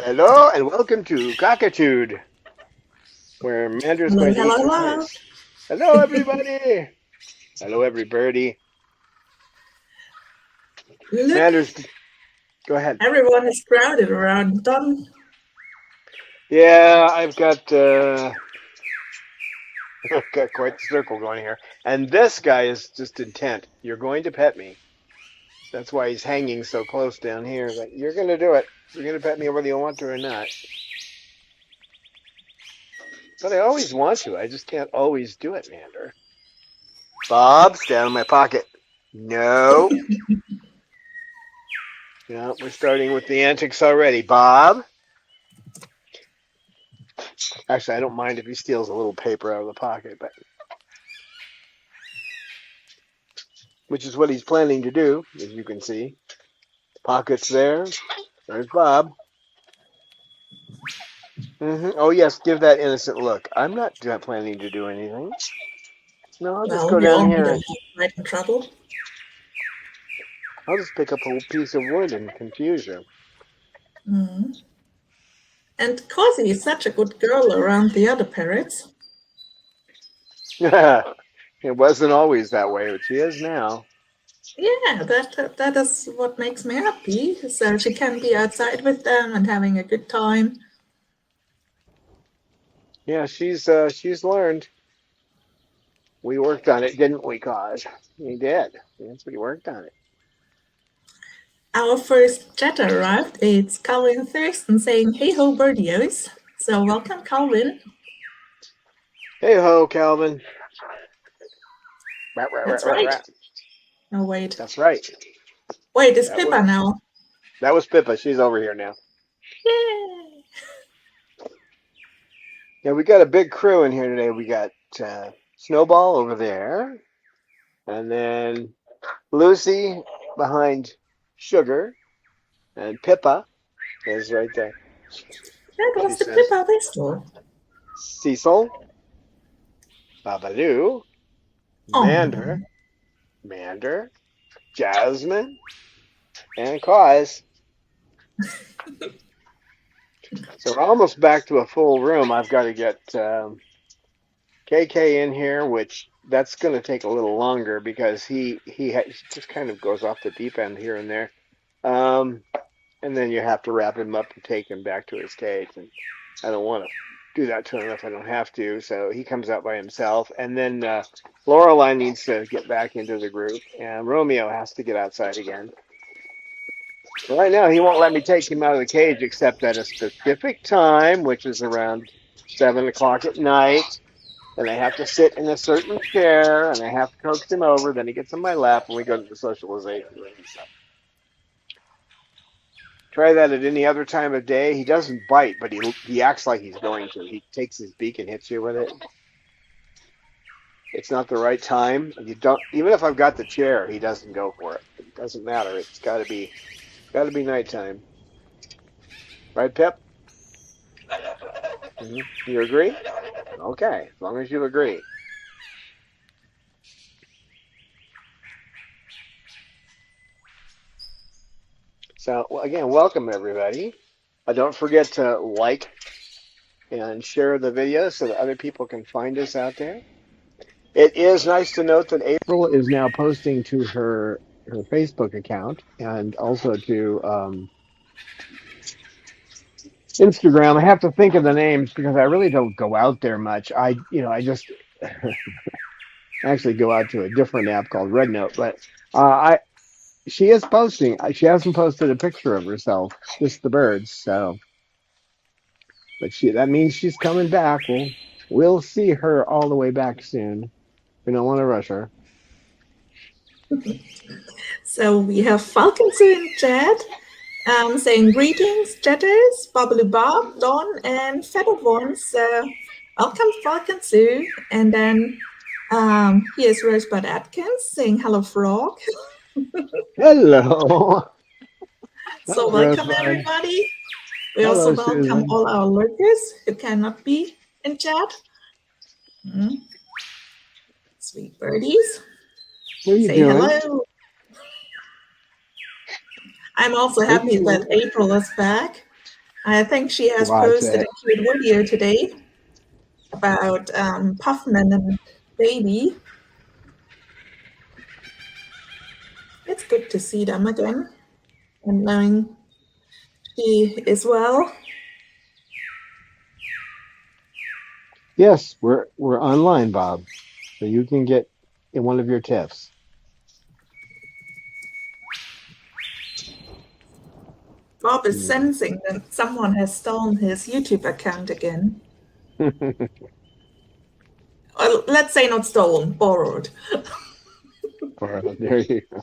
Hello and welcome to Cockitude, where Mandra's Hello, going to hello, eat some hello. mice. Hello, everybody. Hello, every birdie. Look, Mandra's, go ahead. everyone is crowded around Don. Yeah, I've got quite the circle going here. And this guy is just intent. You're going to pet me. That's why he's hanging so close down here. Like, you're going to do it. You're going to pet me whether you want to or not. But I always want to. I just can't always do it, Mandra. Bob, stay out of my pocket. No. Yeah, we're starting with the antics already. Bob? Actually, I don't mind if he steals a little paper out of the pocket, but which is what he's planning to do, as you can see. Pockets there. There's Bob. Oh, yes, give that innocent look. I'm not planning to do anything. No, I'll just Well, go we down all here need a and right in trouble. I'll just pick up a piece of wood and confuse you. Mm. And Cozy is such a good girl around the other parrots. It wasn't always that way, but she is now. Yeah, that is what makes me happy. So she can be outside with them and having a good time. Yeah, she's learned. We worked on it, didn't we, Cause? We did. Yes, we worked on it. Our first chatter arrived. It's Calvin Thurston saying, "Hey ho, birdios." So welcome, Calvin. Hey ho, Calvin. That's right. Oh, wait. That's right. Wait, it's That was Pippa now. Pippa. She's over here now. Yay! Yeah, we got a big crew in here today. We got Snowball over there, and then Lucy behind Sugar, and Pippa is right there. That She was the says Pippa whistle. Cecil, Babaloo, Oh. Mander, Jasmine, and Cause. So we're almost back to a full room. I've got to get KK in here, which that's going to take a little longer because he just kind of goes off the deep end here and there. And then you have to wrap him up and take him back to his cage. And I don't want to do that to him if I don't have to. So he comes out by himself. And then Lorelai needs to get back into the group. And Romeo has to get outside again. Right now, he won't let me take him out of the cage except at a specific time, which is around 7 o'clock at night. And I have to sit in a certain chair, and I have to coax him over. Then he gets on my lap, and we go to the socialization room. So try that at any other time of day. He doesn't bite, but he acts like he's going to. He takes his beak and hits you with it. It's not the right time. You don't. Even if I've got the chair, he doesn't go for it. It doesn't matter. It's got to be nighttime. Right, Pip? You agree? Okay, as long as you agree. So, again, welcome everybody. Don't forget to like and share the video so that other people can find us out there. It is nice to note that April is now posting to her Facebook account and also to Instagram. I have to think of the names because I really don't go out there much. I just actually go out to a different app called Red Note, but she is posting. She hasn't posted a picture of herself, just the birds. So, but that means she's coming back. We'll see her all the way back soon. We don't want to rush her. So we have Falcons in chat saying greetings, chatters, Bubbly Bob, Don, and Feathered Ones. Welcome, Falcon Sue. And then here's Rosebud Atkins saying hello, Frog. Hello. So Hello, welcome, Rosebud. everybody. We Hello, also welcome Susan. all our lurkers who cannot be in chat. Sweet birdies. What are you Say doing? hello. I'm also happy that April is back. I think she has Watch posted a it. cute video today about Puffman and Baby. It's good to see them again and knowing she is well. Yes, we're online, Bob, so you can get in one of your tiffs. Bob is Hmm. sensing that someone has stolen his YouTube account again. Or let's say not stolen, borrowed. There you go.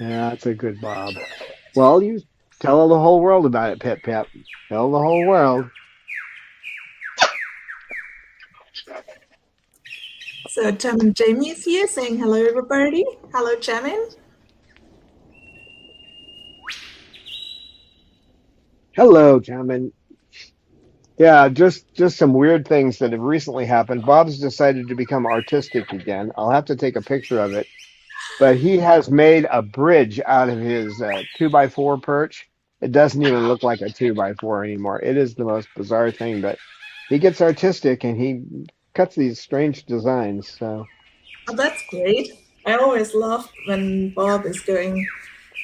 Yeah, that's a good Bob. Well, you tell the whole world about it, Pip Pip. Tell the whole world. So Chairman Jamie is here saying hello, everybody. Hello, Chairman. Hello, gentlemen. Yeah, just some weird things that have recently happened. Bob's decided to become artistic again. I'll have to take a picture of it. But he has made a bridge out of his two by four perch. It doesn't even look like a two by four anymore. It is the most bizarre thing, but he gets artistic and he cuts these strange designs. So Oh, that's great. I always love when Bob is going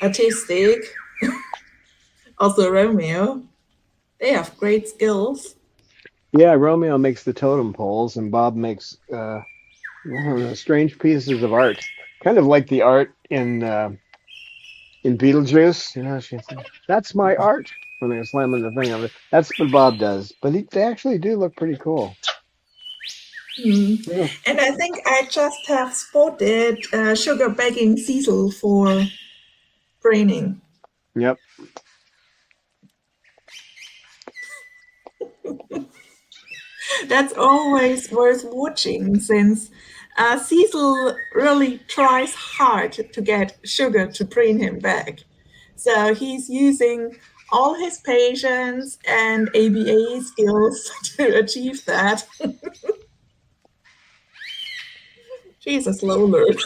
artistic. Also, Romeo. They have great skills. yeah, Romeo makes the totem poles and Bob makes I don't know, strange pieces of art, kind of like the art in Beetlejuice. You know, she said, "That's my art." When they're slamming the thing over, that's what Bob does. But they actually do look pretty cool. Hmm. Yeah. And I think I just have spotted sugar begging Cecil for training. Yep. That's always worth watching since Cecil really tries hard to get Sugar to bring him back. So he's using all his patience and ABA skills to achieve that. She's a slow learner.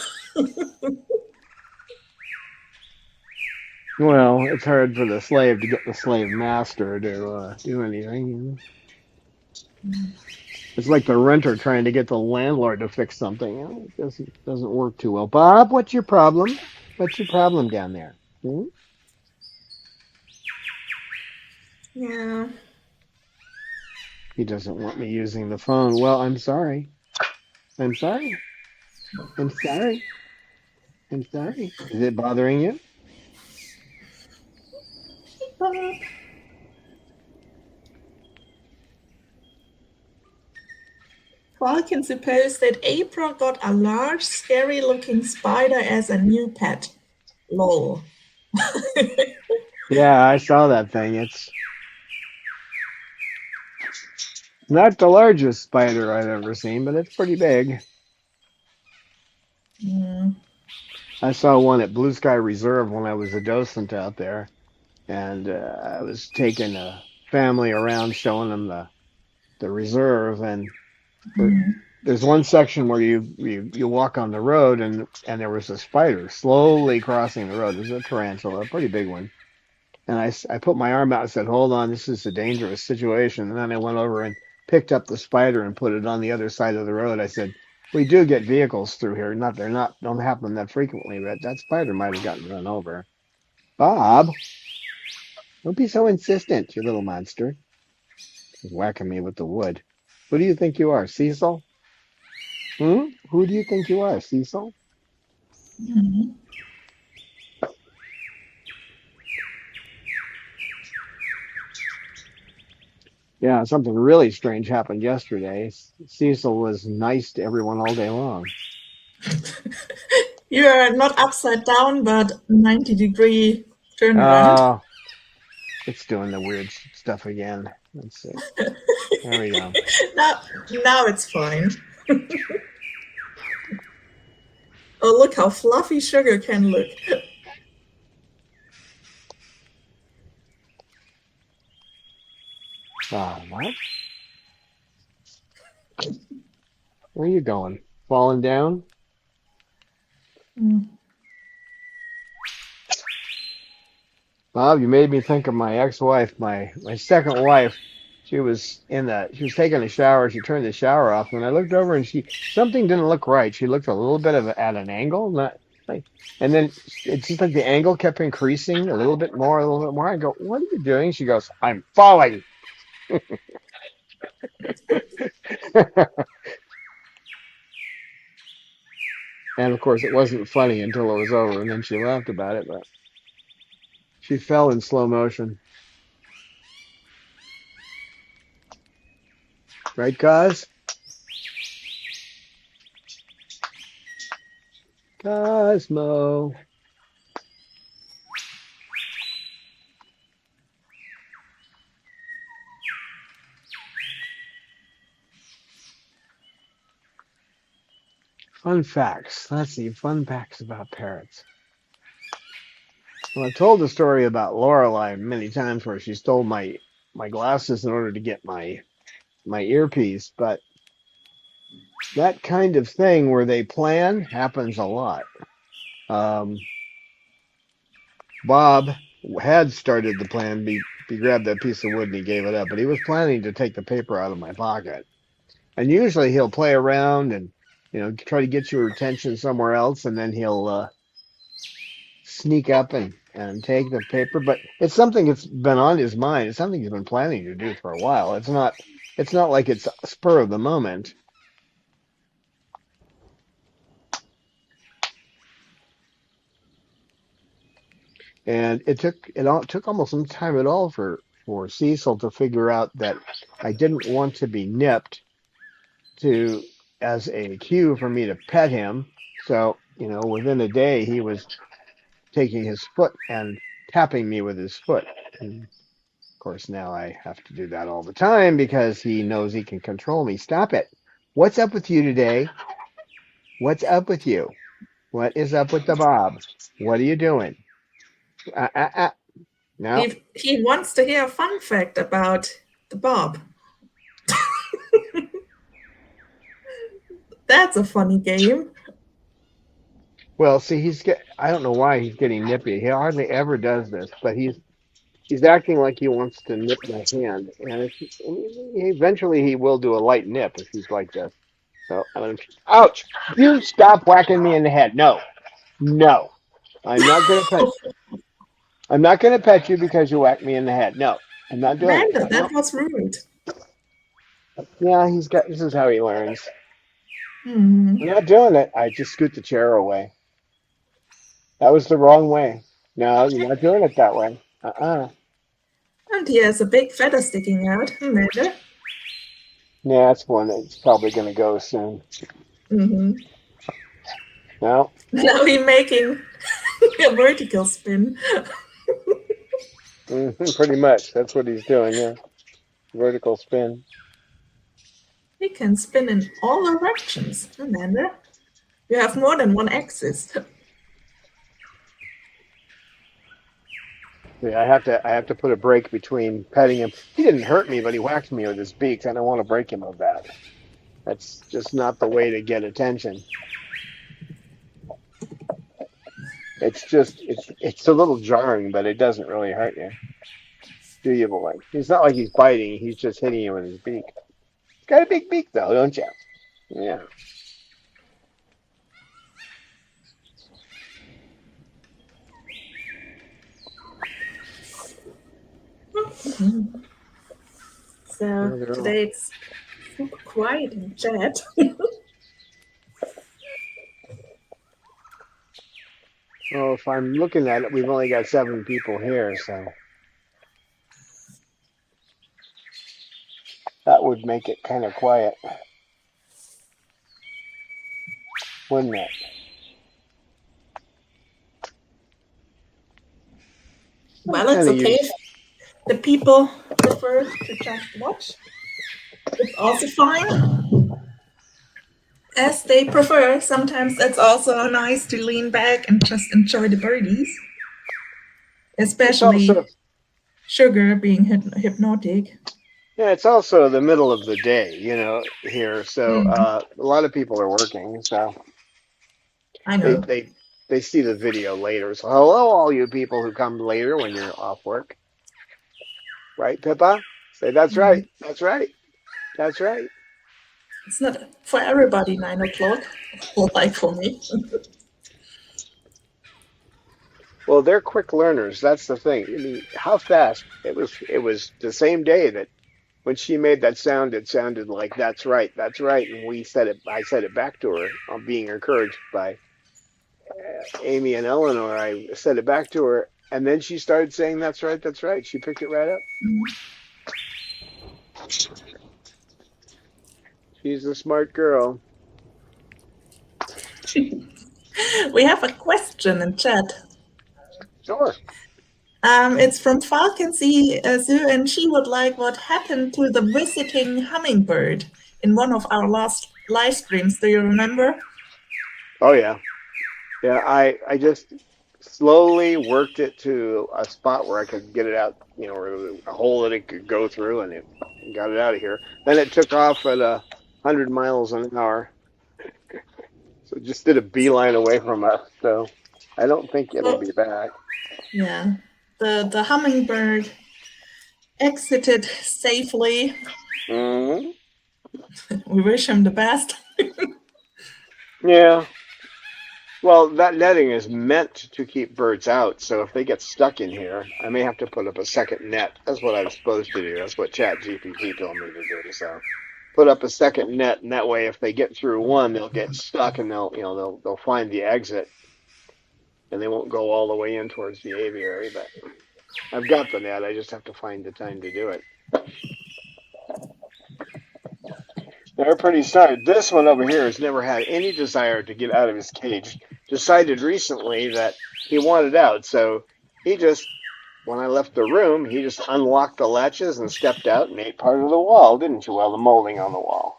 Well, it's hard for the slave to get the slave master to do anything. You know? It's like the renter trying to get the landlord to fix something. You know? It doesn't work too well. Bob, what's your problem? What's your problem down there? Hmm? Yeah. He doesn't want me using the phone. Well, I'm sorry. I'm sorry. I'm sorry. I'm sorry. Is it bothering you? Well, I can suppose that April got a large, scary looking spider as a new pet. Lol. Yeah, I saw that thing. It's not the largest spider I've ever seen, but it's pretty big. Mm, I saw one at Blue Sky Reserve when I was a docent out there, and I was taking a family around showing them the reserve, and there- mm, there's one section where you walk on the road, and there was a spider slowly crossing the road. It was a tarantula, a pretty big one. And I put my arm out and said, "Hold on, this is a dangerous situation." And then I went over and picked up the spider and put it on the other side of the road. I said, "We do get vehicles through here. Not they're not don't happen that frequently, but that spider might have gotten run over." Bob, don't be so insistent, you little monster. He's whacking me with the wood. Who do you think you are, Cecil? Hmm? Who do you think you are, Cecil? mm. Yeah, something really strange happened yesterday. Cecil was nice to everyone all day long. You are not upside down, but 90-degree turnaround. Oh, it's doing the weird stuff again. Let's see. There we go. Now, now it's fine. Oh, look how fluffy sugar can look. Ah, what? Where are you going? Falling down? Mm. Bob, you made me think of my ex-wife, my second wife. She was taking a shower. She turned the shower off, and I looked over, and something didn't look right. She looked a little bit at an angle, not like, and then it's just like the angle kept increasing a little bit more, a little bit more. I go, "What are you doing?" She goes, "I'm falling." And of course, it wasn't funny until it was over, and then she laughed about it. But she fell in slow motion, right, Cos? Cosmo. Fun facts. Let's see. Fun facts about parrots. Well, I've told the story about Lorelei many times where she stole my glasses in order to get my earpiece, but that kind of thing where they plan happens a lot. Um, Bob had started the plan. He grabbed that piece of wood and he gave it up, but he was planning to take the paper out of my pocket. And usually he'll play around and try to get your attention somewhere else, and then he'll sneak up and take the paper. But it's something that's been on his mind. It's something he's been planning to do for a while. It's not like it's spur of the moment. And it took almost some time at all for Cecil to figure out that I didn't want to be nipped to as a cue for me to pet him. So, within a day he was taking his foot and tapping me with his foot. And of course, now I have to do that all the time because he knows he can control me. Stop it. What's up with you today? What's up with you? What is up with the Bob? What are you doing? Uh, uh, uh. No. He wants to hear a fun fact about the Bob. That's a funny game. Well, see, I don't know why he's getting nippy. He hardly ever does this, but he's acting like he wants to nip my hand, and eventually he will do a light nip if he's like this. So, ouch! You stop whacking me in the head. No, no, I'm not gonna pet. I'm not gonna pet you because you whacked me in the head. No, I'm not doing it. Amanda, No. that was rude. Yeah, this is how he learns. Hmm. I'm not doing it. I just scoot the chair away. That was the wrong way. No, you're not doing it that way. And he has a big feather sticking out. Amanda. Yeah, that's one that's probably gonna go soon. Hmm. No. Now he's making a vertical spin. Pretty much. That's what he's doing, yeah. Vertical spin. He can spin in all directions. Amanda, you have more than one axis. Yeah, I have to put a break between petting him. He didn't hurt me, but he whacked me with his beak. I don't want to break him of that. That's just not the way to get attention. It's a little jarring, but it doesn't really hurt you. Do you, boy? It's not like he's biting. He's just hitting you with his beak. He's got a big beak, though, don't you? Yeah. So today it's super quiet in chat. Well, if I'm looking at it, we've only got 7 people here, so that would make it kind of quiet, wouldn't it? Well, it's okay if the people prefer to just watch. It's also fine. As they prefer. Sometimes it's also nice to lean back and just enjoy the birdies. Especially Sugar being hypnotic. Yeah, it's also the middle of the day, here. So a lot of people are working. So I know. they see the video later. So hello, all you people who come later when you're off work, right, Pippa? Say that's right, Mm. that's right, that's right. It's not for everybody 9 o'clock, like for me. Well, they're quick learners. That's the thing. I mean, how fast? It was the same day that when she made that sound, it sounded like that's right, that's right. And we said it. I said it back to her. I'm being encouraged by Amy and Eleanor. I said it back to her, and then she started saying that's right, that's right. She picked it right up. She's a smart girl. We have a question in chat. Sure. It's from Falkensy Zoo, and she would like what happened to the visiting hummingbird in one of our last live streams. Do you remember? Oh yeah, yeah. I just slowly worked it to a spot where I could get it out. You know, or a hole that it could go through, and it got it out of here. Then it took off at 100 miles an hour. So it just did a beeline away from us. So I don't think it'll So, be back. yeah, the hummingbird exited safely. Hmm. We wish him the best. Yeah. Well, that netting is meant to keep birds out. So if they get stuck in here, I may have to put up a second net. That's what I was supposed to do. That's what Chat GPT told me to do. So put up a second net, and that way, if they get through one, they'll get stuck, and they'll find the exit, and they won't go all the way in towards the aviary. But I've got the net. I just have to find the time to do it. They're pretty smart. This one over here has never had any desire to get out of his cage. Decided recently that he wanted out, so he just, when I left the room, he just unlocked the latches and stepped out and ate part of the wall, didn't you? Well, the molding on the wall.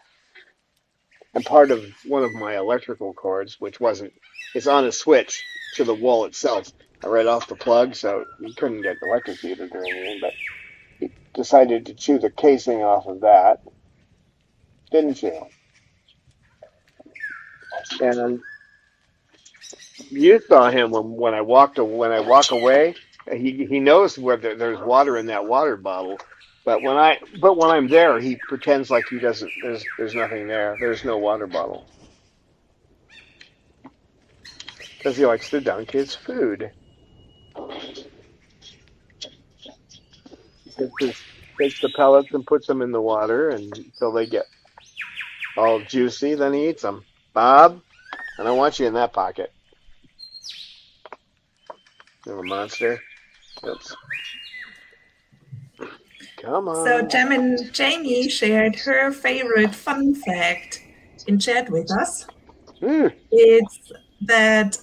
And part of one of my electrical cords, which wasn't, it's on a switch to the wall itself, right off the plug, so you couldn't get electrocuted or anything, but he decided to chew the casing off of that, didn't you? And you saw him when I walk away. He knows where there's water in that water bottle, but when I'm there, he pretends like he doesn't. There's nothing there. There's no water bottle because he likes to dunk his food. Takes the pellets and puts them in the water until they get all juicy. Then he eats them. Bob, I don't want you in that pocket, little monster. Oops. Come So on. Jamie shared her favorite fun fact in chat with us. Hmm. It's that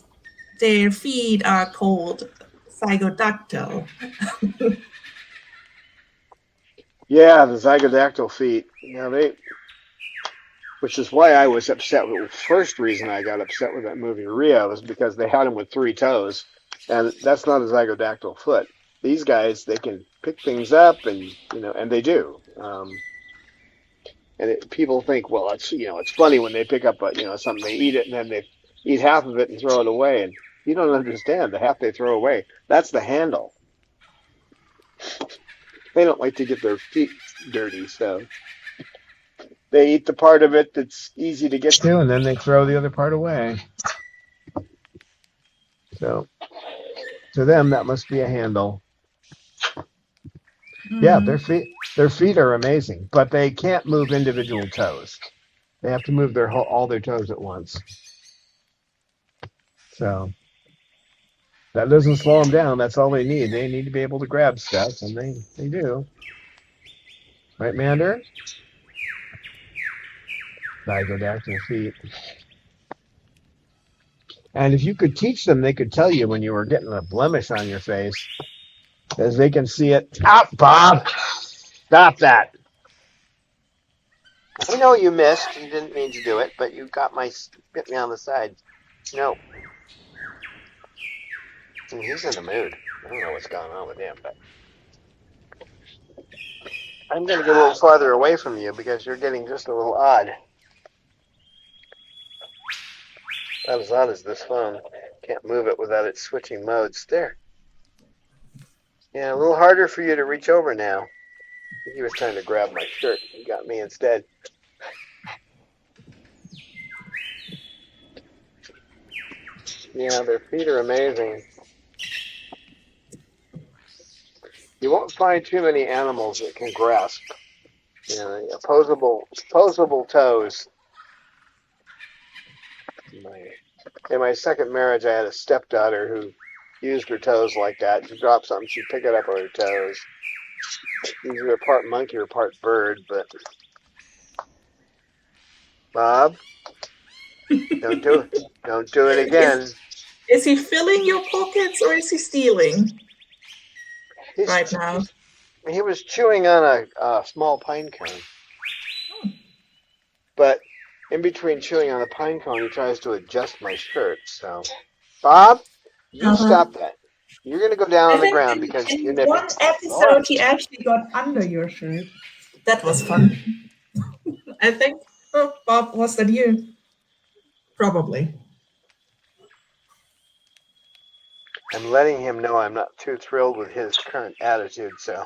their feet are called zygodactyl. Yeah, the zygodactyl feet. Which is why I was upset. The first reason I got upset with that movie Rio was because they had him with 3 toes, and that's not a zygodactyl foot. These guys, they can pick things up, and they do. People think, well, it's funny when they pick up something, they eat it, and then they eat half of it and throw it away, and you don't understand the half they throw away. That's the handle. They don't like to get their feet dirty, so they eat the part of it that's easy to get to, and then they throw the other part away. So to them, that must be a handle. Yeah, their feet are amazing, but they can't move individual toes. They have to move all their toes at once. So that doesn't slow them down. That's all they need. They need to be able to grab stuff, and they do. Right, Mander? I go back to their feet. And if you could teach them, they could tell you when you were getting a blemish on your face, because they can see it. Stop, Bob! Stop that! I know you missed. You didn't mean to do it, but you bit me on the side. No. He's in the mood. I don't know what's going on with him, but I'm going to get a little farther away from you because you're getting just a little odd. Not as odd as this phone. Can't move it without it switching modes. There. Yeah, a little harder for you to reach over now. He was trying to grab my shirt. He got me instead. Yeah, their feet are amazing. You won't find too many animals that can grasp. You know, opposable toes. In my second marriage, I had a stepdaughter who used her toes like that. She dropped something, she'd pick it up with her toes. She's either part monkey or part bird, but Bob, don't do it. Don't do it again. Is he filling your pockets or is he stealing right now? He was chewing on a small pine cone. But in between chewing on the pine cone, he tries to adjust my shirt. So, Bob, you stop that. You're going to go down on the ground because you're nipping. One episode, he actually got under your shirt. That was fun. I think, Bob, was that you? Probably. I'm letting him know I'm not too thrilled with his current attitude, so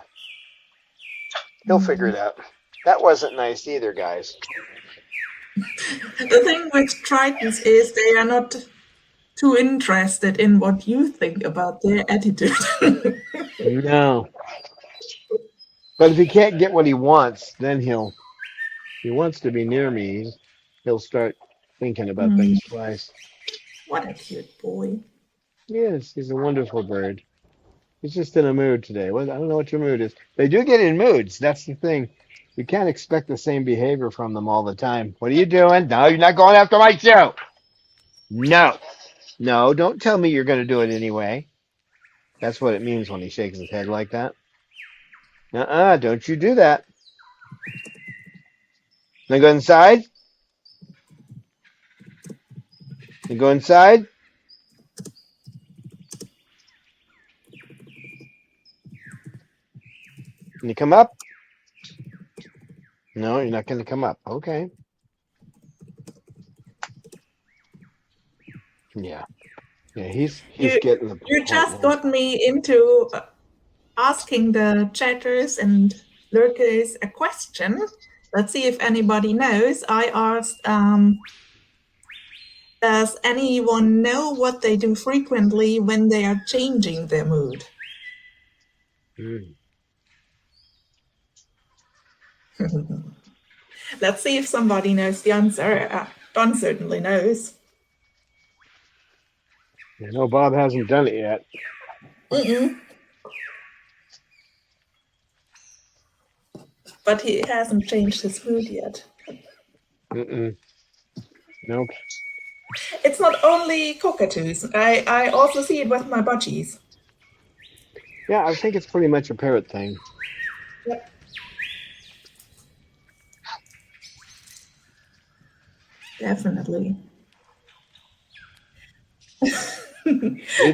he'll figure it out. That wasn't nice either, guys. The thing with Tritons is they are not too interested in what you think about their attitude. No. But if he can't get what he wants, then he wants to be near me, he'll start thinking about things twice. What a cute boy. Yes, he's a wonderful bird. He's just in a mood today. Well, I don't know what your mood is. They do get in moods. That's the thing. We can't expect the same behavior from them all the time. What are you doing? No, you're not going after my shoe. No. No, don't tell me you're going to do it anyway. That's what it means when he shakes his head like that. Don't you do that. Now go inside. Now go inside. Can you come up? No, you're not going to come up. Okay. Yeah. Yeah, he's getting the. You just got me into asking the chatters and lurkers a question. Let's see if anybody knows. I asked, does anyone know what they do frequently when they are changing their mood? Let's see if somebody knows the answer. Don certainly knows. I know Bob hasn't done it yet. But he hasn't changed his mood yet. Nope. It's not only cockatoos. I also see it with my budgies. Yeah, I think it's pretty much a parrot thing. Yep. Definitely.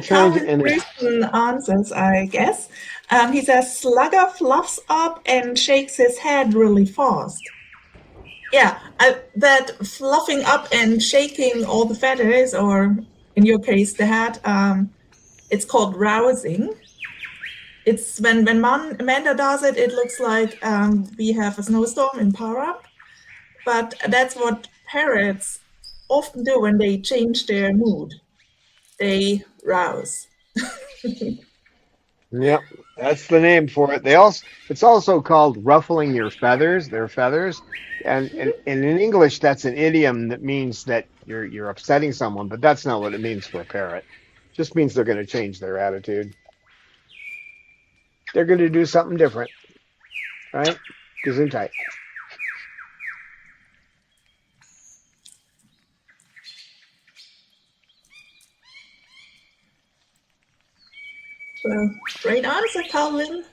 Carlton answers, I guess. He says, Slugger fluffs up and shakes his head really fast. Yeah, that fluffing up and shaking all the feathers, or in your case, the head, it's called rousing. It's when Amanda does it, it looks like we have a snowstorm in Parrot. But that's what parrots often do when they change their mood. They rouse. Yep, that's the name for it. It's also called ruffling your feathers, their feathers. And in English, that's an idiom that means that you're upsetting someone, but that's not what it means for a parrot. It just means they're going to change their attitude. They're going to do something different, right? Gesundheit. Well, great answer, Calvin.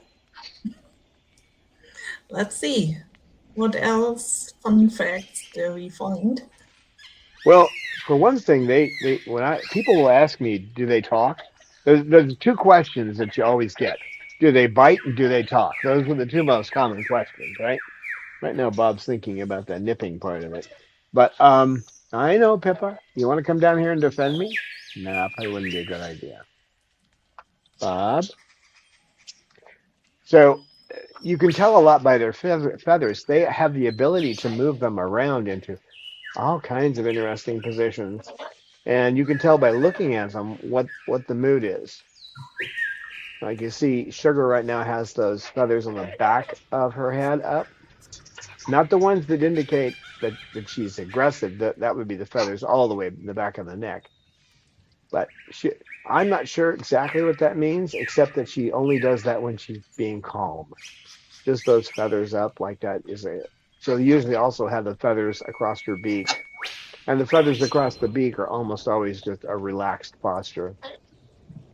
Let's see. What else fun facts do we find? Well, for one thing, people will ask me, do they talk? There's two questions that you always get. Do they bite and do they talk? Those are the two most common questions, right? Right now, Bob's thinking about that nipping part of it. But I know, Pippa, you want to come down here and defend me? No, probably wouldn't be a good idea. Bob. So you can tell a lot by their feathers. They have the ability to move them around into all kinds of interesting positions, and you can tell by looking at them what the mood is. Like you see, Sugar right now has those feathers on the back of her head up, not the ones that indicate that she's aggressive. That would be the feathers all the way in the back of the neck. But I'm not sure exactly what that means, except that she only does that when she's being calm. Just those feathers up like that is a. She'll usually also have the feathers across her beak, and the feathers across the beak are almost always just a relaxed posture.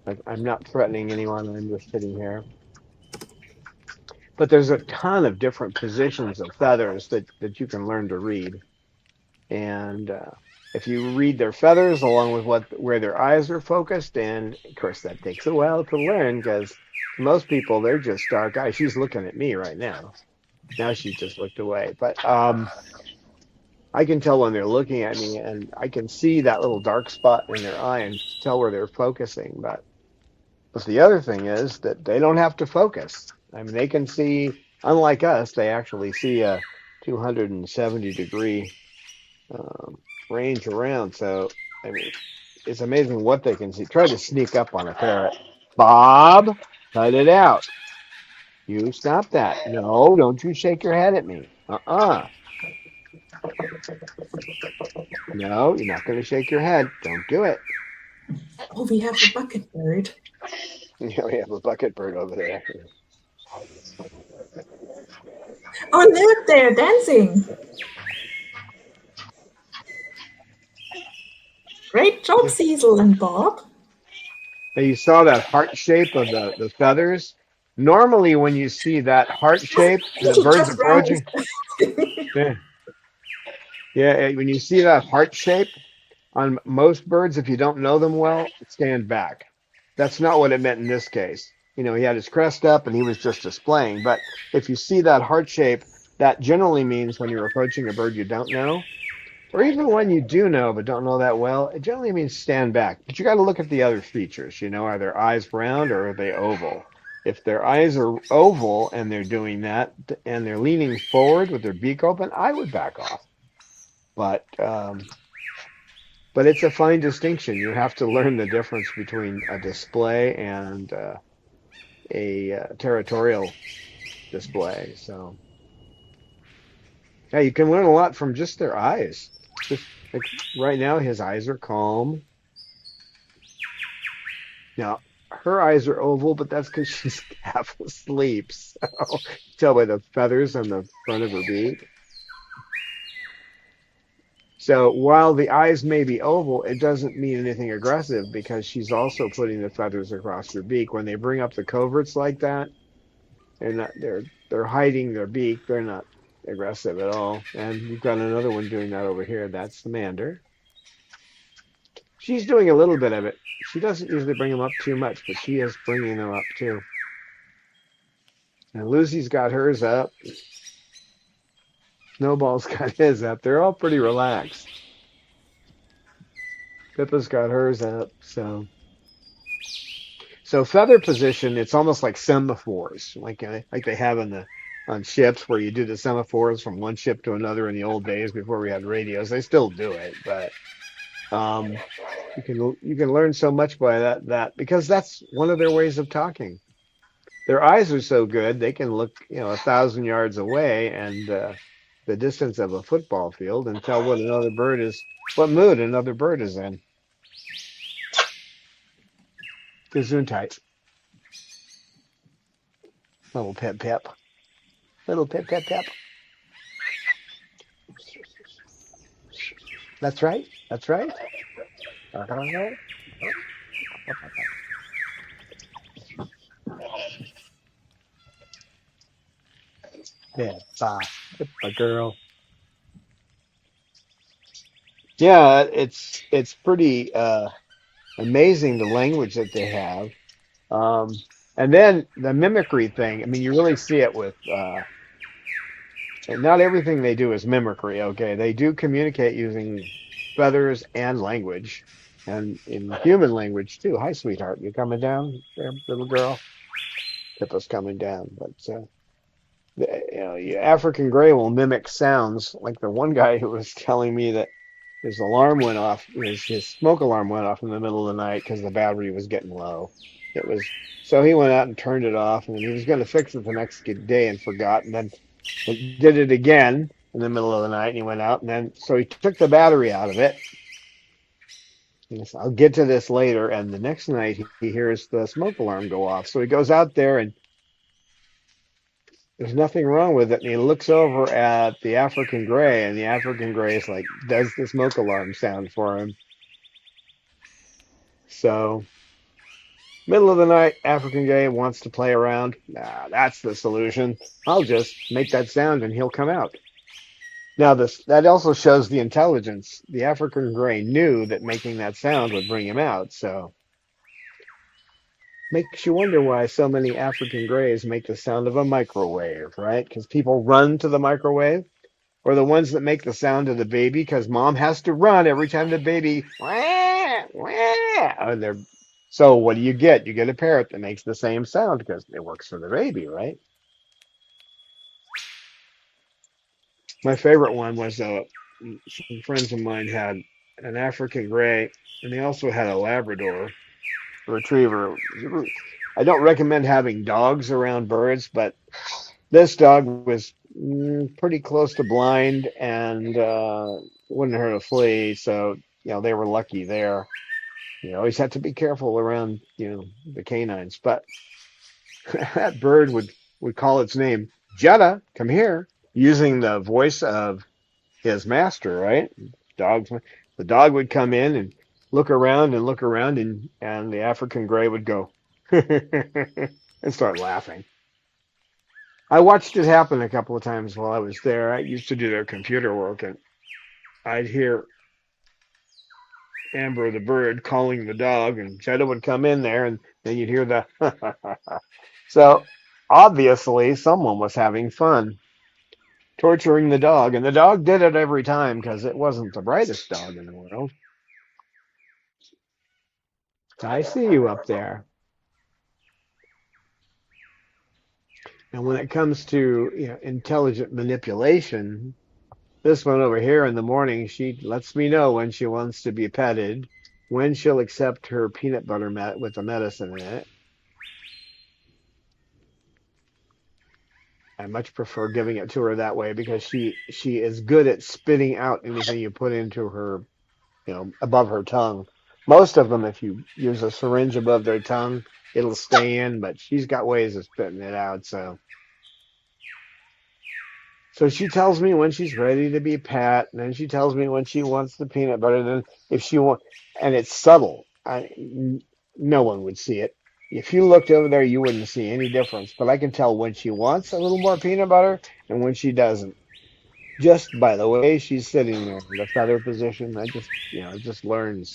Like I'm not threatening anyone. I'm just sitting here. But there's a ton of different positions of feathers that you can learn to read. And if you read their feathers along with where their eyes are focused, and of course that takes a while to learn because most people they're just dark eyes. She's looking at me right now. Now she just looked away, but I can tell when they're looking at me, and I can see that little dark spot in their eye and tell where they're focusing. But the other thing is that they don't have to focus. I mean, they can see. Unlike us, they actually see a 270-degree um, range around. So, I mean, it's amazing what they can see. Try to sneak up on a parrot. Bob, cut it out. You stop that. No, don't you shake your head at me. Uh-uh. No, you're not going to shake your head. Don't do it. Oh, we have a bucket bird. Yeah, we have a bucket bird over there. Oh, look, they're dancing. Great job, Cecil and Bob. Now you saw that heart shape of the feathers. Normally, when you see that heart shape and the She bird's just ran. approaching, yeah, yeah, when you see that heart shape on most birds, if you don't know them well, stand back. That's not what it meant in this case. You know, he had his crest up and he was just displaying. But if you see that heart shape, that generally means when you're approaching a bird you don't know, or even one you do know but don't know that well, it generally means stand back. But you got to look at the other features. You know, are their eyes round or are they oval? If their eyes are oval and they're doing that and they're leaning forward with their beak open, I would back off. But but it's a fine distinction. You have to learn the difference between a display and a territorial display. So yeah, you can learn a lot from just their eyes. Just like right now, his eyes are calm. Now, her eyes are oval, but that's because she's half asleep. So you tell by the feathers on the front of her beak. So while the eyes may be oval, it doesn't mean anything aggressive because she's also putting the feathers across her beak. When they bring up the coverts like that, they're hiding their beak. They're not aggressive at all. And you've got another one doing that over here. That's the mander. She's doing a little bit of it. She doesn't usually bring them up too much, but she is bringing them up too. And Lucy's got hers up. Snowball's got his up. They're all pretty relaxed. Pippa's got hers up. So feather position, it's almost like semaphores, like they have on ships where you do the semaphores from one ship to another in the old days before we had radios. They still do it, but um, you can learn so much by that because that's one of their ways of talking. Their eyes are so good they can look 1,000 yards away and the distance of a football field and tell what mood another bird is in. Gesundheit. Little pip pip. Little pip pip pip. That's right. That's right. Pippa, Pippa girl. Yeah, it's pretty amazing the language that they have. Um, and then the mimicry thing. I mean, you really see it with. And not everything they do is mimicry. Okay, they do communicate using feathers and language. And in human language too. Hi, sweetheart. You coming down there, little girl? Pippa's coming down. But African gray will mimic sounds. Like the one guy who was telling me that his alarm went off, his smoke alarm went off in the middle of the night because the battery was getting low. It was so he went out and turned it off, and he was going to fix it the next day and forgot, and then it did it again in the middle of the night, and he went out, and then so he took the battery out of it. And I'll get to this later, and the next night he hears the smoke alarm go off, so he goes out there and there's nothing wrong with it. And he looks over at the African gray, and the African gray is like, does the smoke alarm sound for him? So, middle of the night, African gray wants to play around. Nah, that's the solution. I'll just make that sound and he'll come out. Now, that also shows the intelligence. The African gray knew that making that sound would bring him out. So, makes you wonder why so many African grays make the sound of a microwave, right? Because people run to the microwave. Or the ones that make the sound of the baby because mom has to run every time the baby wah, wah, and they're so what do you get? You get a parrot that makes the same sound because it works for the baby, right? My favorite one was some friends of mine had an African gray and they also had a Labrador retriever. I don't recommend having dogs around birds, but this dog was pretty close to blind and wouldn't hurt a flea. So, they were lucky there. You always have to be careful around, the canines. But that bird would call its name, Jetta, come here, using the voice of his master, right? Dogs, the dog would come in and look around, and the African gray would go and start laughing. I watched it happen a couple of times while I was there. I used to do their computer work, and I'd hear Amber the bird calling the dog, and Shadow would come in there, and then you'd hear the. So obviously, someone was having fun torturing the dog, and the dog did it every time because it wasn't the brightest dog in the world. I see you up there. And when it comes to intelligent manipulation, this one over here in the morning, she lets me know when she wants to be petted, when she'll accept her peanut butter with the medicine in it. I much prefer giving it to her that way because she is good at spitting out anything you put into her, above her tongue. Most of them, if you use a syringe above their tongue, it'll stay in, but she's got ways of spitting it out. So she tells me when she's ready to be pat, and then she tells me when she wants the peanut butter. Then if she wants, and it's subtle. No one would see it. If you looked over there, you wouldn't see any difference. But I can tell when she wants a little more peanut butter and when she doesn't. Just by the way she's sitting there, the feather position. I just, it just learns.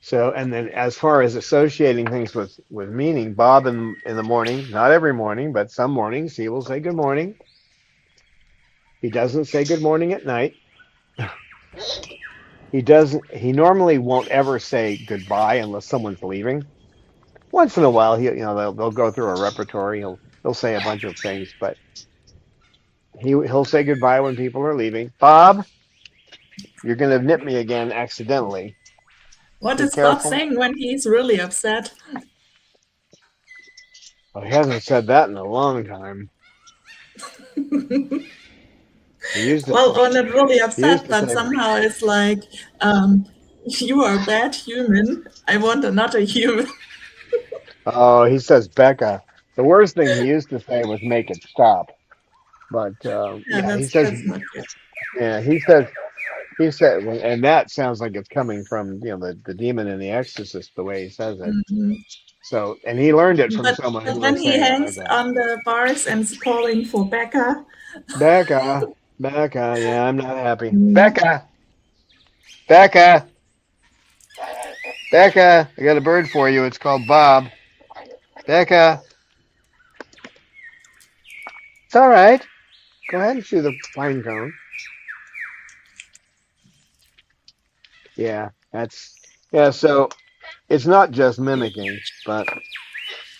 So, and then as far as associating things with meaning, Bob in the morning, not every morning, but some mornings, he will say good morning. He doesn't say good morning at night. He normally won't ever say goodbye unless someone's leaving. Once in a while, they'll go through a repertory. He'll say a bunch of things, but he'll say goodbye when people are leaving. Bob, you're going to nip me again accidentally. What Be is Bob careful. saying when he's really upset? Well, he hasn't said that in a long time. He used to. Well, or not really He used upset, to but say, somehow it's like, you are a bad human. I want another human. "Oh," he says, Becca. The worst thing he used to say was "make it stop." But Yeah, yeah, that's not good. yeah, he said, and that sounds like it's coming from the demon in The Exorcist, the way he says it. Mhm. So, and he learned it from But someone but who when was he saying it like hangs that. on the bars and is calling for Becca, Becca, Becca, yeah, I'm not happy. mm, Becca, Becca, Becca, I got a bird for you. It's called Bob. Becca, it's all right. Go ahead and chew the pine cone. Yeah, that's yeah. So it's not just mimicking, but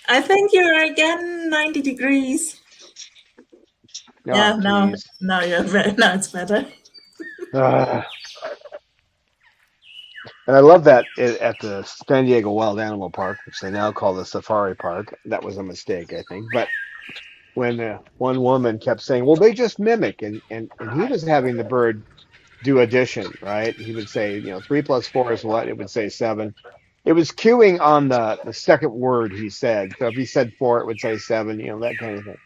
I think you're again 90 degrees. oh, Yeah, geez. now you're better. Now it's better. Uh, and I love that at the San Diego Wild Animal Park, which they now call the Safari Park. That was a mistake, I think. But when one woman kept saying, "Well, they just mimic," and he was having the bird do addition, right? He would say, 3 plus 4 is what? It would say 7. It was cueing on the second word he said. So if he said 4, it would say 7, that kind of thing.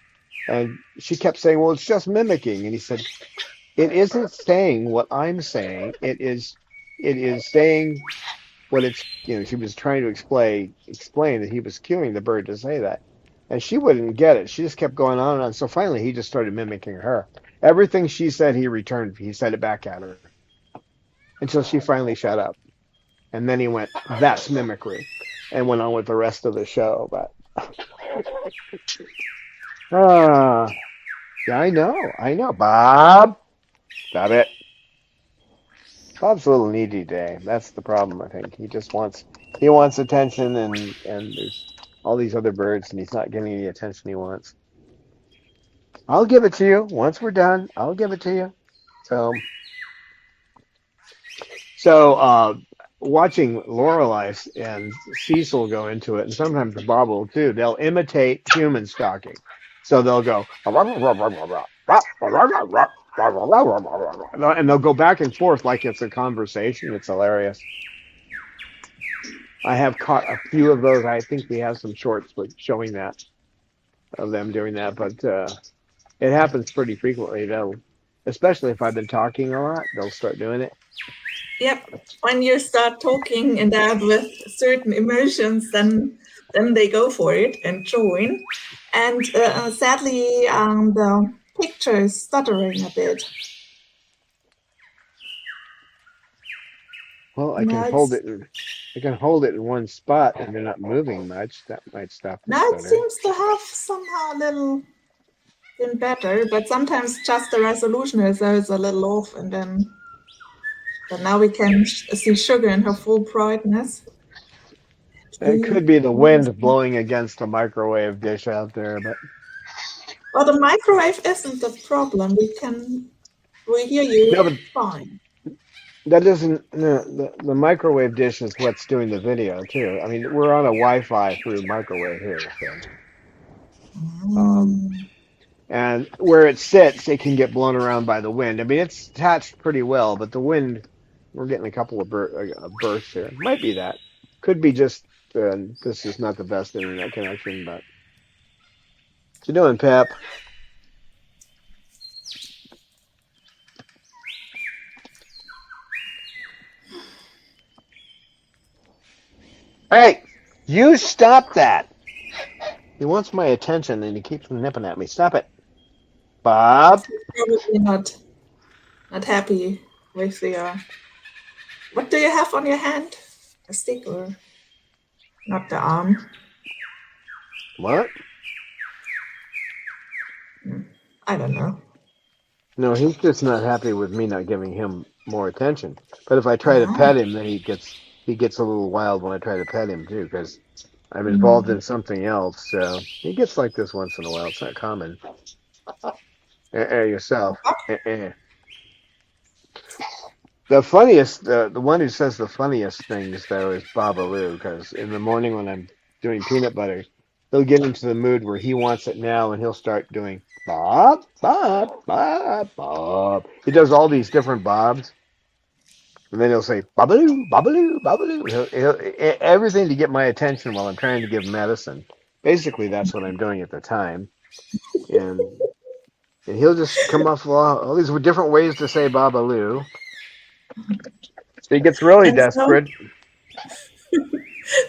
And she kept saying, "Well, it's just mimicking." And he said, "It isn't saying what I'm saying. It is saying what it's." She was trying to explain that he was cueing the bird to say that. And she wouldn't get it. She just kept going on and on. So finally, he just started mimicking her. Everything she said, he returned. He said it back at her until she finally shut up. And then he went, "That's mimicry," and went on with the rest of the show. But uh, yeah, I know. Bob, stop it. Bob's a little needy today. That's the problem, I think. He wants attention, and there's all these other birds, and he's not getting the attention he wants. I'll give it to you once we're done. I'll give it to you. So So, watching Lorelei and Cecil go into it, and sometimes Bob will too, they'll imitate human stalking. So they'll go, and they'll go back and forth like it's a conversation. It's hilarious. I have caught a few of those. I think we have some shorts with showing that of them doing that, but it happens pretty frequently. Especially if I've been talking a lot, they'll start doing it. Yep. When you start talking and that with certain emotions, then they go for it and join. And sadly, the picture is stuttering a bit. Well, I can Now hold it's it. I can hold it in one spot, and they're not moving much. That might stop the now it stutter. seems to have somehow a little been better, but sometimes just the resolution is a little off, and then but now we can see sugar in her full brightness. It could be the wind blowing against a microwave dish out there, but Well, the microwave isn't the problem. We hear you no, but fine. that doesn't. No, the microwave dish is what's doing the video too. I mean, we're on a Wi-Fi through microwave here, so um, Mm. and where it sits, it can get blown around by the wind. I mean, it's attached pretty well, but the wind, we're getting a couple of bursts here. Might be that. Could be just this is not the best internet connection, but what you doing, Pep? Hey, you stop that. He wants my attention and he keeps nipping at me. Stop it. Bob? Probably not happy with the. What do you have on your hand? A stick or not the arm? What? I don't know. No, he's just not happy with me not giving him more attention. But if I try to Ah. pet him, then he gets a little wild when I try to pet him too, because I'm involved Mm. in something else. So he gets like this once in a while. It's not common. Yourself. Eh. The funniest, the one who says the funniest things though is Babaloo, because in the morning when I'm doing peanut butter, he'll get into the mood where he wants it now, and he'll start doing Bob, Bob, Bob, Bob. He does all these different Bobs, and then he'll say Babaloo, Babaloo, Babaloo. Everything to get my attention while I'm trying to give medicine. Basically, that's what I'm doing at the time, and he'll just come off with all these different ways to say Babaloo. So he gets really And desperate.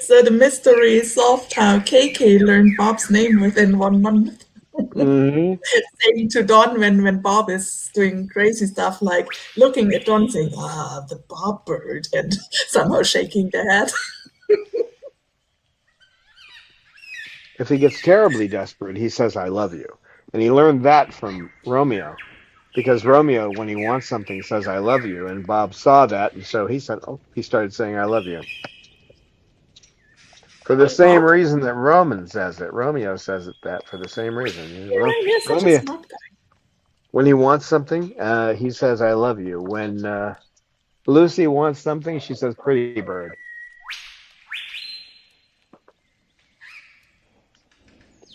so the mystery is solved how KK learned Bob's name within 1 month. Hmm. Saying to Don when Bob is doing crazy stuff like looking at Don saying, the Bob bird, and somehow shaking the head. If he gets terribly desperate, he says, "I love you." And he learned that from Romeo. because Romeo, when he wants something, says "I love you," and Bob saw that, and so he said, "Oh," he started saying "I love you." For the same Bob? reason that Roman says it, Romeo says it that for the same reason. You're such a Romeo, smart guy. when he wants something, he says "I love you." When Lucy wants something, she says "Pretty bird."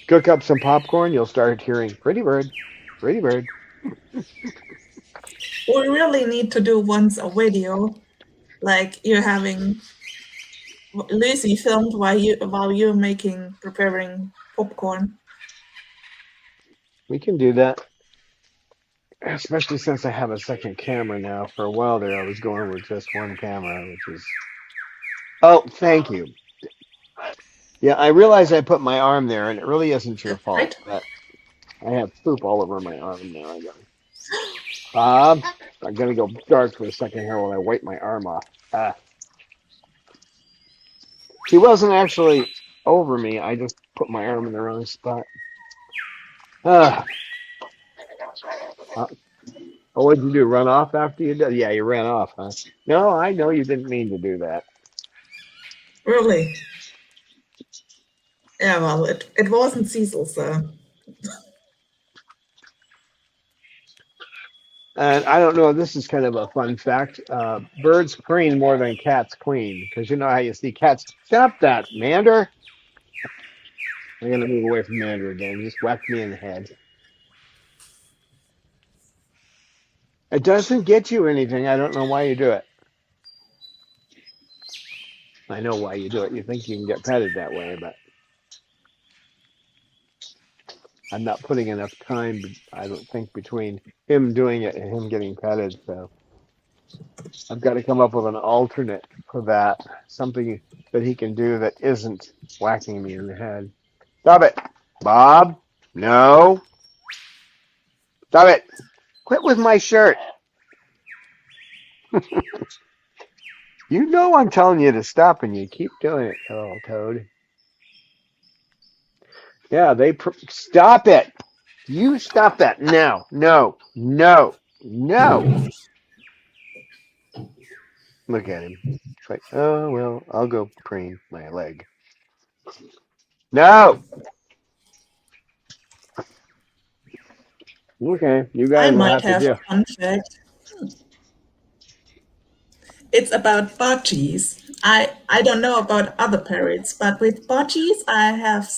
Cook up some popcorn, you'll start hearing "Pretty bird, pretty bird." We really need to do once a video like you're having Lucy filmed while you're making preparing popcorn. We can do that, especially since I have a second camera now. For a while there, I was going with just one camera, which is. Oh, thank you. Yeah, I realize I put my arm there, and it really isn't your That's fault. right. But I have poop all over my arm now. Bob, I'm gonna go dark for a second here while I wipe my arm off. Ah, he wasn't actually over me. I just put my arm in the wrong spot. Ah, uh, oh, what'd you do? Run off after you did? Yeah, you ran off, huh? No, I know you didn't mean to do that. Really? Yeah, well, it wasn't Cecil, so And I don't know, this is kind of a fun fact. Birds preen more than cats clean, because you know how you see cats. Stop that, Mander! I'm gonna move away from Mander again. He just whacked me in the head. It doesn't get you anything. I don't know why you do it. I know why you do it. You think you can get petted that way, but I'm not putting enough time, I don't think, between him doing it and him getting petted. So I've got to come up with an alternate for that. Something that he can do that isn't whacking me in the head. Stop it, Bob. No. Stop it. Quit with my shirt. You know I'm telling you to stop and you keep doing it, little toad. Yeah, stop it. You stop that now. No, no, no. Look at him. It's like, oh, well, I'll go preen my leg. No. Okay, you I guys will might have to have do. a fun fact. It's about budgies. I don't know about other parrots, but with budgies, I have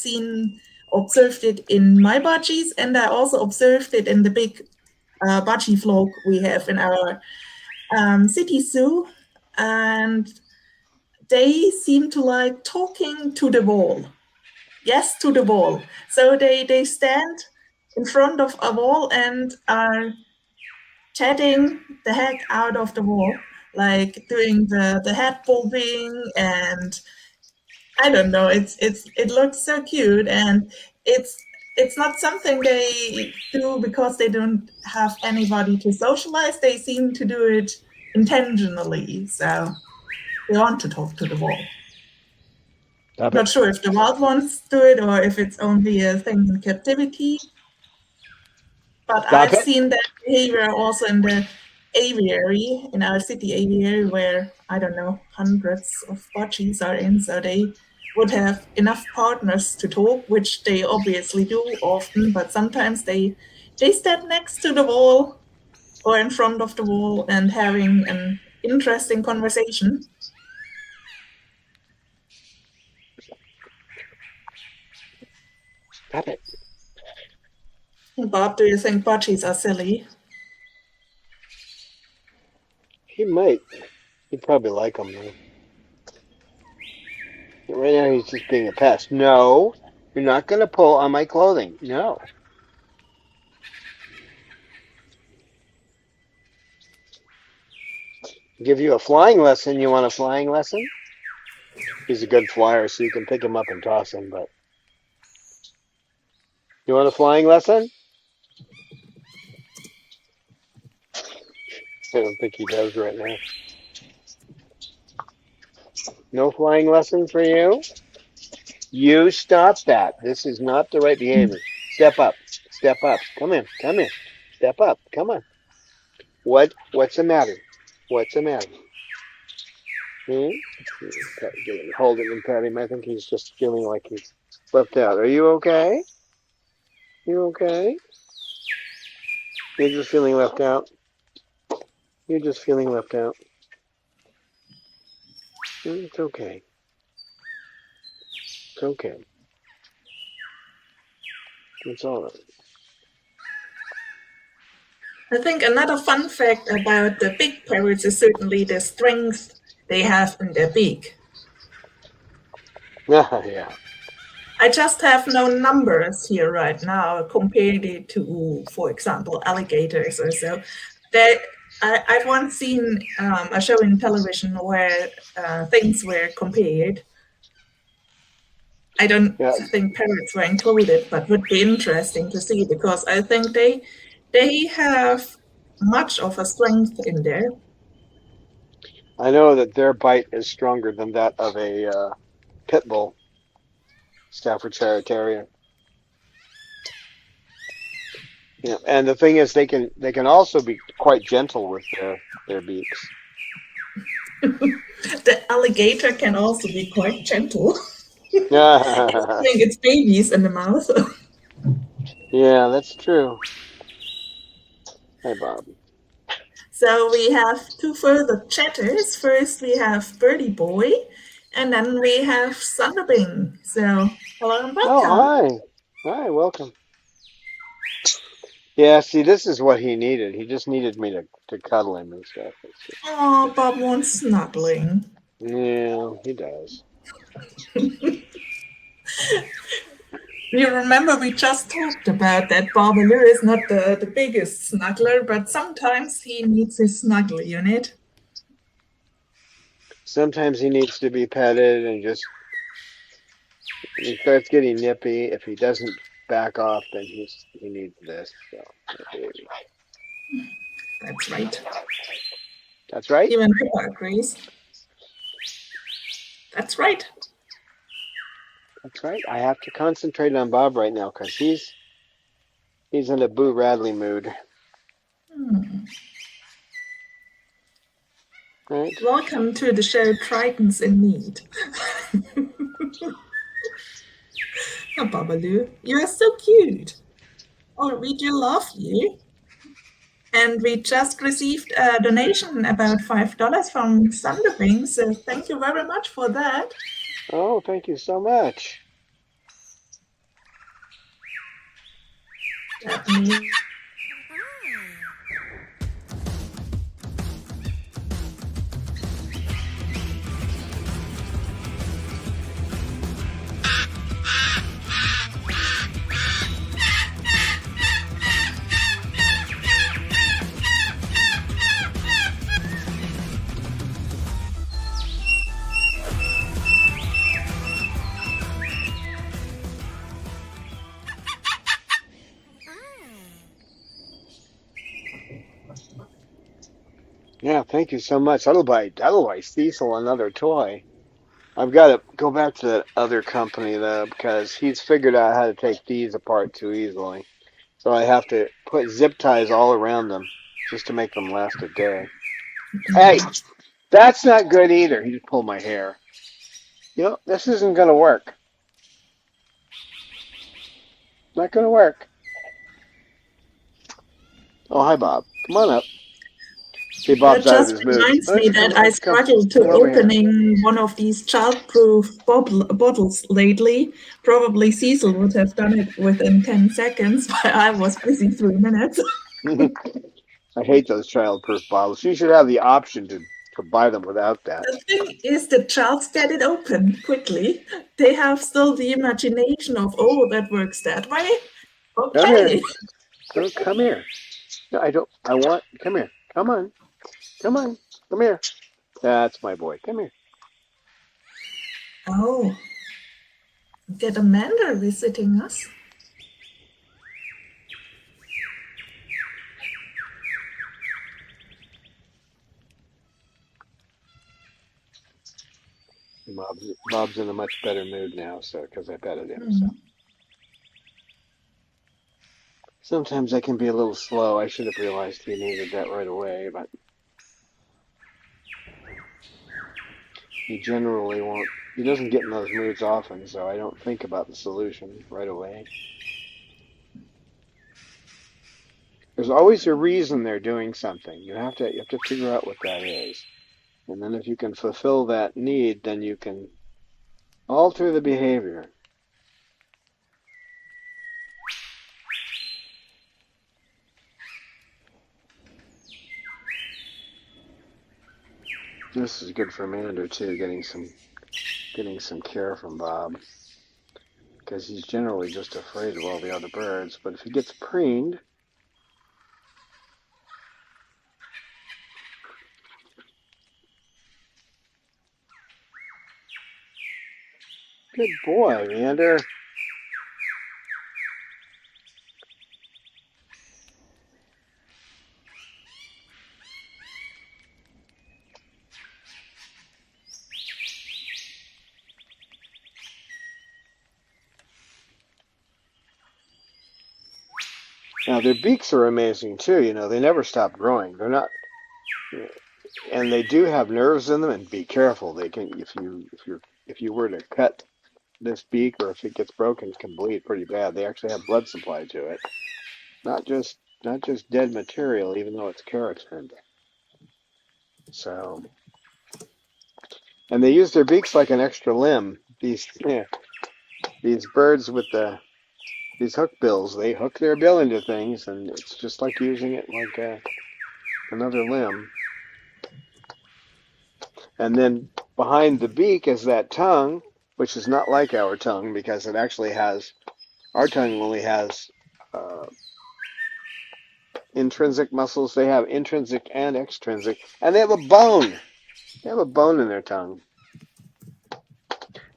observed it in my budgies, and I also observed it in the big budgie flock we have in our city zoo. And they seem to like talking to the wall. Yes, to the wall. So they stand in front of a wall and are chatting the heck out of the wall, like doing the head bobbing, and I don't know. It looks so cute, and it's not something they do because they don't have anybody to socialize. They seem to do it intentionally, so they want to talk to the wall. Stop Not it. sure if the wild ones do it or if it's only a thing in captivity. But Stop I've it. seen that behavior also in the aviary, in our city aviary, where I don't know, hundreds of budgies are in. So they would have enough partners to talk, which they obviously do often, but sometimes they stand next to the wall or in front of the wall and having an interesting conversation. Stop it. Bob, do you think budgies are silly? He might. He'd probably like them though. Right now he's just being a pest. No, you're not gonna pull on my clothing. No. Give you a flying lesson. You want a flying lesson? He's a good flyer, so you can pick him up and toss him. But you want a flying lesson? I don't think he does right now. No flying lesson for you? You stop that. This is not the right behavior. Step up. Step up. Come in. Come in. Step up. Come on. What's the matter? What's the matter? Hmm? Hold it and pet him. I think he's just feeling like he's left out. Are you okay? You okay? You're just feeling left out. You're just feeling left out. It's okay. It's okay. It's all right. I think another fun fact about the big parrots is certainly the strength they have in their beak. Yeah. I just have no numbers here right now compared it to, for example, alligators or so. They, I've once seen a show in television where things were compared. I don't Yeah. think parrots were included, but would be interesting to see because I think they have much of a strength in there. I know that their bite is stronger than that of a pit bull, Staffordshire Terrier. Yeah, and the thing is, they can also be quite gentle with their beaks. The alligator can also be quite gentle, Yeah, putting its babies in the mouth. yeah, that's true. Hi, Bob. So we have two further chatters. First, we have Birdie Boy, and then we have Thunderbing. So hello and Oh, welcome. hi. Hi, welcome. Yeah, see, this is what he needed. He just needed me to cuddle him and stuff. It's just, Oh, Bob wants snuggling. yeah, he does. You remember we just talked about that Barbaloo is not the biggest snuggler, but sometimes he needs his snuggle unit. Sometimes he needs to be petted and just he starts getting nippy. If he doesn't back off, then he needs this. So, my baby. That's right. That's right. Even Pippa agrees. That's right. That's right. I have to concentrate on Bob right now because he's in a Boo Radley mood. Hmm. Right? Welcome to the show Tritons in Need. Oh, Babaloo, you are so cute. Oh, we do love you. And we just received a donation about $5 from Thunderbing, so thank you very much for that. Oh, thank you so much. That means Yeah, thank you so much. That'll buy Cecil another toy. I've got to go back to that other company though because he's figured out how to take these apart too easily. So I have to put zip ties all around them just to make them last a day. Hey, that's not good either. He just pulled my hair. This isn't gonna work. Not gonna work. Oh, hi, Bob. Come on up. See, that Bob's out of just his mood. reminds Why don't me you come? that Why I don't you come? struggled to Come over here. opening one of these childproof bottles lately. Probably Cecil would have done it within 10 seconds, but I was busy 3 minutes. I hate those childproof bottles. You should have the option to buy them without that. The thing is, the childs get it open quickly. They have still the imagination of, oh, that works that way. Come here. Okay. Come here. No, I don't. I want. Come here. Come on. Come on. Come here. That's my boy. Come here. Oh, get Amanda visiting us. Bob's in a much better mood now, so because I petted him. So Hmm. Sometimes I can be a little slow. I should have realized he needed that right away, but he generally won't. He doesn't get in those moods often, so I don't think about the solution right away. There's always a reason they're doing something. You have to figure out what that is. And then if you can fulfill that need, then you can alter the behavior. This is good for Mander too, getting some care from Bob, because he's generally just afraid of all the other birds. But if he gets preened, good boy, Mander. Now their beaks are amazing too. They never stop growing. They're not, and they do have nerves in them. And be careful. They can, if you were to cut this beak, or if it gets broken, it can bleed pretty bad. They actually have blood supply to it, not just dead material, even though it's keratin. So, and they use their beaks like an extra limb. These birds with these hook bills, they hook their bill into things, and it's just like using it like another limb. And then behind the beak is that tongue, which is not like our tongue, because it actually has, our tongue only has intrinsic muscles. They have intrinsic and extrinsic, and they have a bone. They have a bone in their tongue,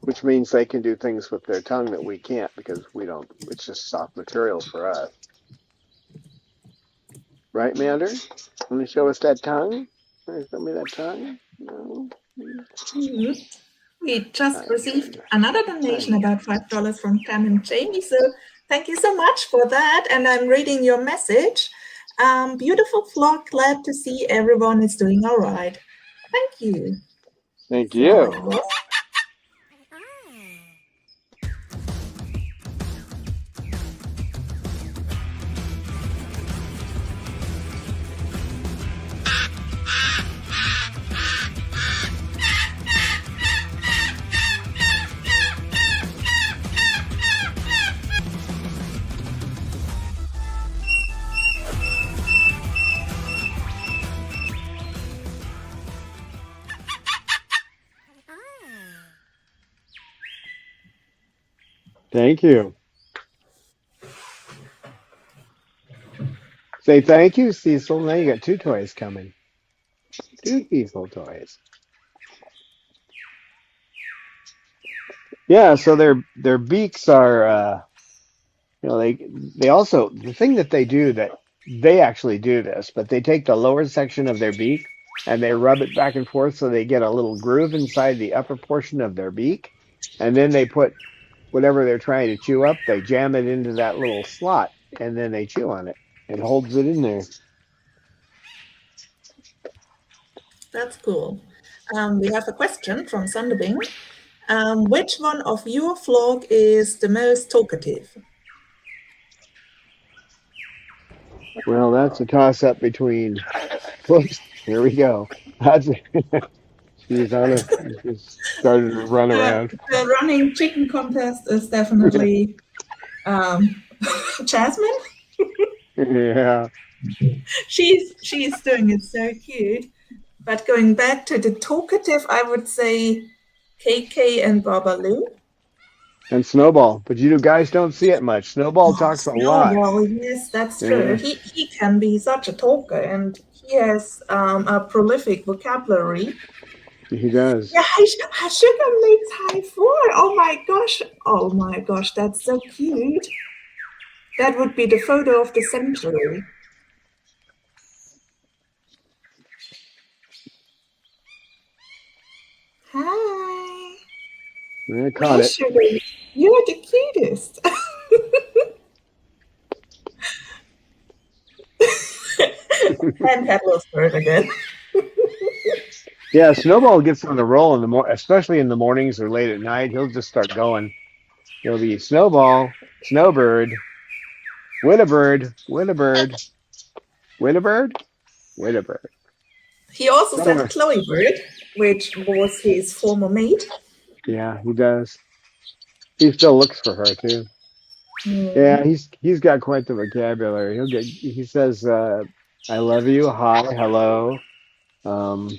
which means they can do things with their tongue that we can't, because we don't. It's just soft material for us. Right, Mander? Want to show us that tongue? Want to show me that tongue? No? Mhm. We just received Okay. another donation, about $5 from Pam and Jamie. So thank you so much for that. And I'm reading your message. Beautiful flock. Glad to see everyone is doing all right. Thank you. Thank you. So, Thank you. Say thank you, Cecil. Now you got two toys coming. Two Cecil toys. Yeah, so their beaks are they also, the thing that they do, that they actually do this, but they take the lower section of their beak and they rub it back and forth so they get a little groove inside the upper portion of their beak, and then they put whatever they're trying to chew up, they jam it into that little slot, and then they chew on it. It holds it in there. that's cool. We have a question from Sunderbing. Which one of your flock is the most talkative? Well, that's a toss up between. Whoops, here we go. That's she's on a just started to run around. The running chicken contest is definitely um, Jasmine. Yeah. She's doing it so cute. But going back to the talkative, I would say KK and Babalu. And Snowball, but you guys don't see it much. Snowball Oh, talks a lot. Snowball, yes, that's true. Yeah, He can be such a talker, and he has a prolific vocabulary. he does. Yeah, sugar makes high four. Oh my gosh. Oh my gosh, that's so cute. That would be the photo of the century. Hi. I caught Well, it. sugar, you're the cutest. And headless bird again. Yeah, Snowball gets on the roll in the especially in the mornings or late at night. He'll just start going. He'll be Snowball, Snowbird, Whittlebird, Whittlebird, Whittlebird, Whittlebird. He also says Whatever. Chloe bird, which was his former mate. Yeah, he does. He still looks for her too. Mm. Yeah, he's got quite the vocabulary. He says I love you, hi, hello. Um,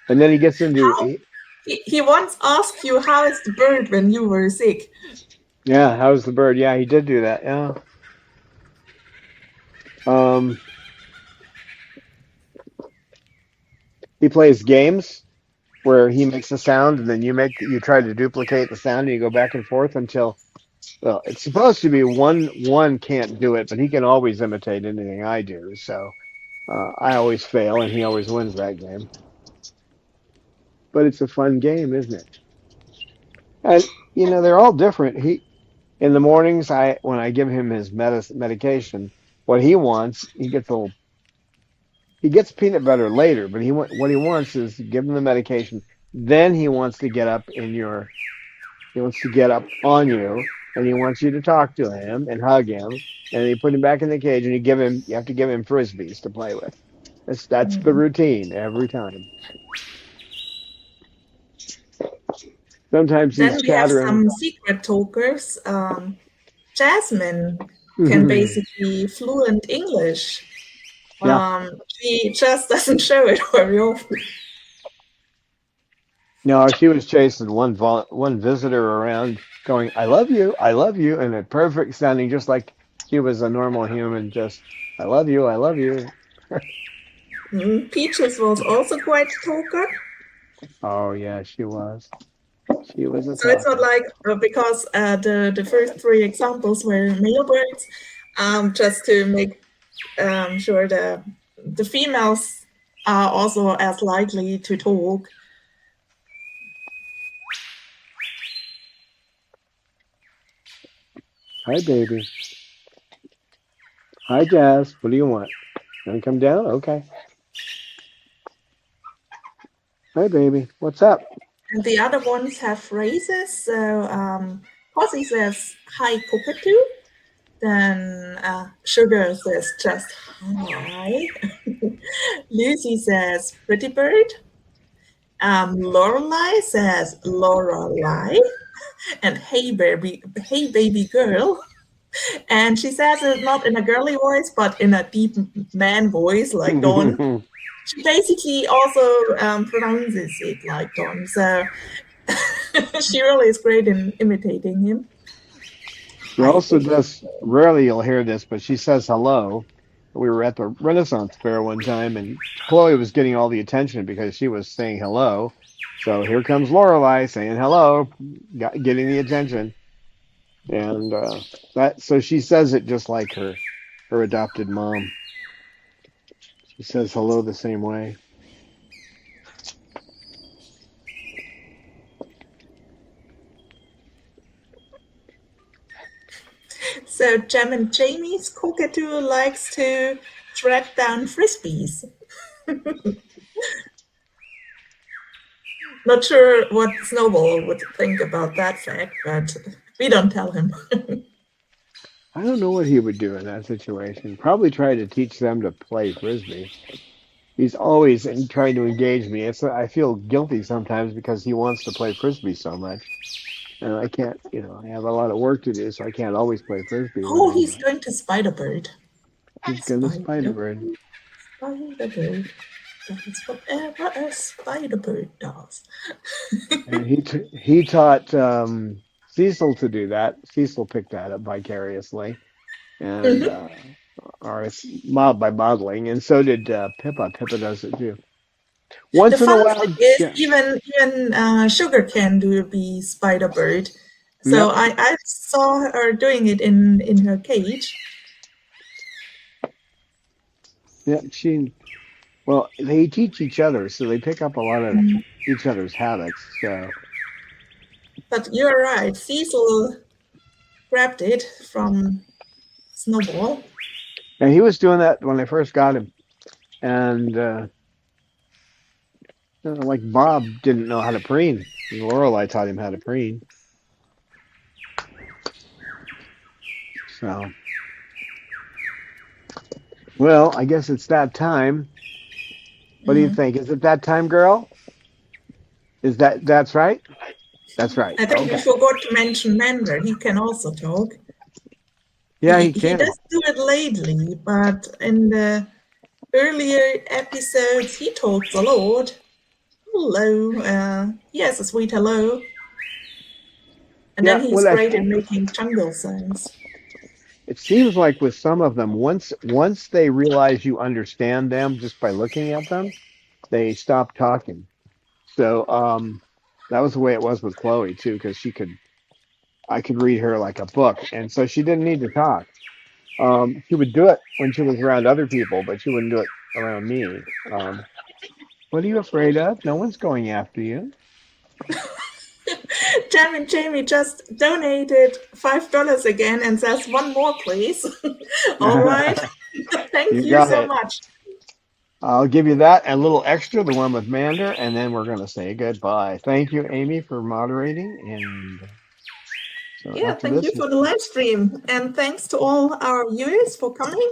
and then he gets into He once asked you, how is the bird when you were sick? yeah, how's the bird? Yeah, he did do that. Yeah. Um, he plays games where he makes a sound and then you try to duplicate the sound and you go back and forth until well, it's supposed to be one can't do it, but he can always imitate anything I do. So I always fail and he always wins that game. But it's a fun game, isn't it? And they're all different. He in the mornings, I when I give him his medication, what he wants, he gets peanut butter later, but what he wants is give him the medication. Then he wants to get up he wants to get up on you, and he wants you to talk to him and hug him, and you put him back in the cage, and you have to give him frisbees to play with. That's the Mm. routine every time. Sometimes Then he's we have chattering. some secret talkers. Jasmine can basically fluent English. Yeah. She just doesn't show it very often. No, she was chasing one visitor around, going, I love you," and it perfect sounding just like she was a normal human. Just, I love you." Peaches was also quite a talker. Oh yeah, she was. She was a So it's not talker. like because the first three examples were male birds, just to make sure the females are also as likely to talk. Hi, baby. Hi, Jazz. What do you want? Want to come down? Okay. Hi, baby. What's up? And the other ones have phrases. So Posy says hi cockatoo. Then Sugar says just hi. Lucy says pretty bird. Lorelai says Lorelai. And hey baby girl. And she says it not in a girly voice, but in a deep man voice, like Dawn. She basically also pronounces it like Dawn. So she really is great in imitating him. She also does, rarely you'll hear this, but she says hello. We were at the Renaissance Fair one time, and Chloe was getting all the attention because she was saying hello. So here comes Lorelai saying hello, getting the attention, and so she says it just like her adopted mom. She says hello the same way. So Jem and Jamie's cockatoo likes to track down frisbees. Not sure what Snowball would think about that fact, but we don't tell him. I don't know what he would do in that situation. Probably try to teach them to play frisbee. He's always trying to engage me. I feel guilty sometimes because he wants to play frisbee so much, and I can't. I have a lot of work to do, so I can't always play frisbee with Oh, him. he's But going to Spider-Bird. he's gonna Spider, Spider-Bird, Spider-Bird. That's whatever a Spider-Bird does. and he taught Cecil to do that. Cecil picked that up vicariously, and Mhm. or it's by modeling, and so did Pippa. Pippa does it too. The Once in a fun thing while, is yeah, even Sugar can do the Spider-Bird. So yep, I saw her doing it in her cage. yep. Well, they teach each other, so they pick up a lot of each other's habits. So, But you're right, Cecil grabbed it from Snowball. and he was doing that when I first got him. And like Bob didn't know how to preen. Lorelei taught him how to preen. So, well, I guess it's that time. What do you think? Is it that time, girl? That's right? That's right. I think you Okay. forgot to mention Mander. He can also talk. Yeah, he He can. does do it lately, but in the earlier episodes, he talks a lot. Hello. He has a sweet hello. And then Yeah, he's well, great at making jungle sounds. it seems like with some of them, once they realize you understand them just by looking at them, they stop talking. So that was the way it was with Chloe too, because I could read her like a book, and so she didn't need to talk. She would do it when she was around other people, but she wouldn't do it around me. What are you afraid of? No one's going after you. Jamie just donated $5 again and says, one more, please. All right. Thank You you got so it. much. I'll give you that and a little extra, the one with Mander, and then we're going to say goodbye. Thank you, Amy, for moderating. And so Yeah, after thank you this, for the live stream. And thanks to all our viewers for coming.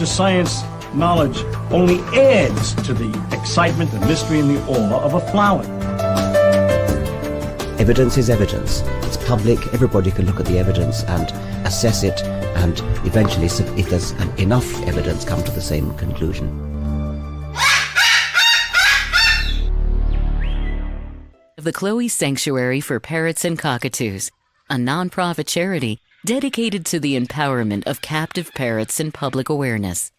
Science knowledge only adds to the excitement, the mystery, and the awe of a flower. Evidence is evidence. It's public. Everybody can look at the evidence and assess it, and eventually, if there's enough evidence, come to the same conclusion. The Chloe Sanctuary for Parrots and Cockatoos, a nonprofit charity dedicated to the empowerment of captive parrots and public awareness.